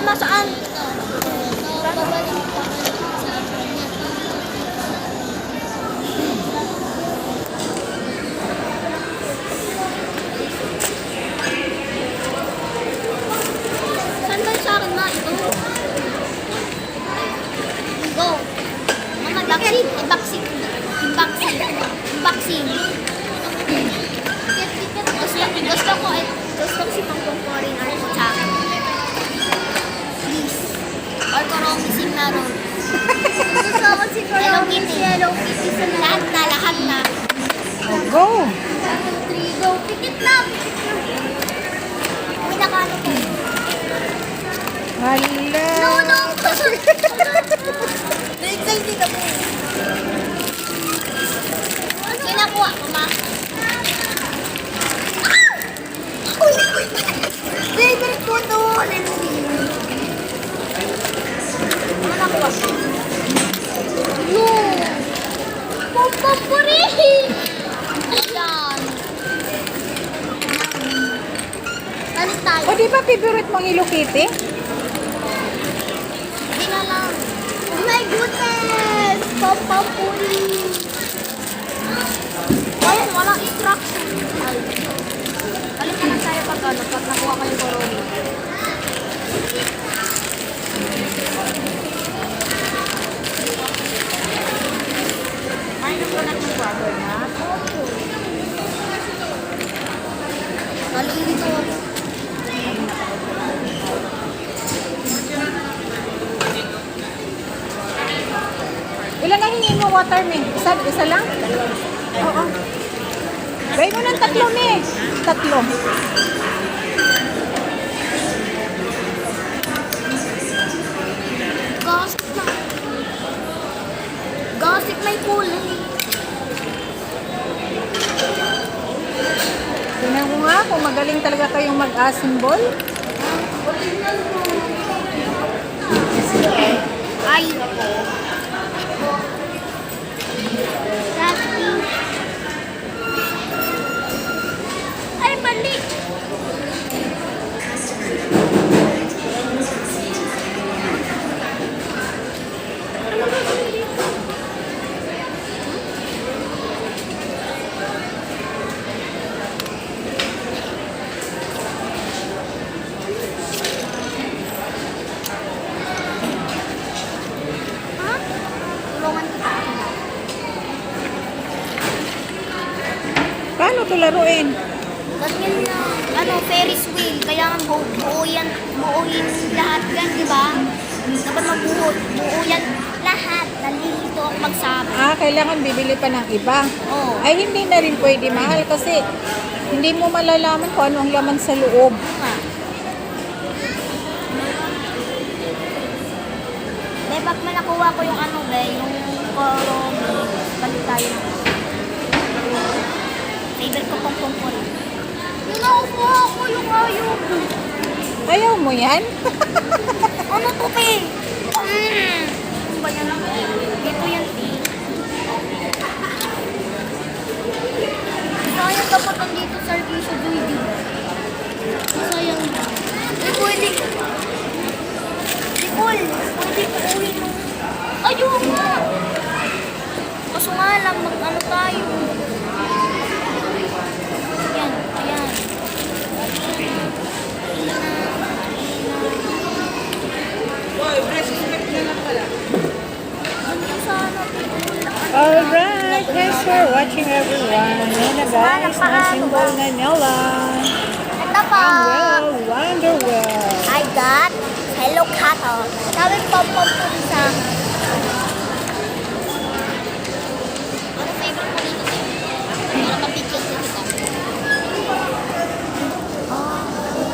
mama, saan? Saan ba yung sa akin, ma? Ito? Go. Mama, vaccine. Vaccine. Vaccine. Vaccine. Gusto ko si Pangpong Foreign Arts sa akin. Please. Or Koromisim na ron. Gusto ko si Koromisim. Hello Kitty sa lahat na. Go! 3, go. Pikit na. Pinakano ko. Hala! No. Na-excited ako. Kinakuha ko, ma. Favorite ko to. Ano nakuha? No. Papapuri. Ayan. Alis tayo. O, di ba favorite mong Hello Kitty? Hindi na lang. Oh my goodness. Papapuri. Ay, walang instruction. Ay. Alam ka lang tayo pag nakuha kayo corona. Ay, nakulat ng brother na. Opo. Nalilito ako. Ilan na hingin mo water, me? Isa lang? Oo. Gawin mo ng 3, me. 3. Gossip may kulay. Tingnan ko nga kung magaling talaga kayong mag-assemble. Ay. Ay, mali. Ha? Tulungan kita. Paano ito laruin? Ganyan na, Ferris wheel. Kaya nga buuin lahat yan, di ba? Dapat buo yan lahat. Nalilito ako magsabi. Kailangan bibili pa ng iba. Oo. Ay, hindi na rin pwede mahal kasi hindi mo malalaman kung ano ang laman sa loob. Nga. Be, pag nakuha ko yung yung koromi, balik tayo na. Favorite ko pong pongpon. Yung nakuha ko yung ayaw. Ayaw mo yan? Ano to, pe? Ano ba yan? Ito yan, pe. Sayang dapat nandito sa Argisha Joy, sayang na. Eh, pwede. Nicole, pwede uuwi mo. Ayaw nga. Kaso nga lang, mag-ano tayo. Ayan. Alright, thanks for watching everyone. Yan na guys, na symbol na Nella. Ito po. Wonder well. I got Hello Cat. Sabi po sa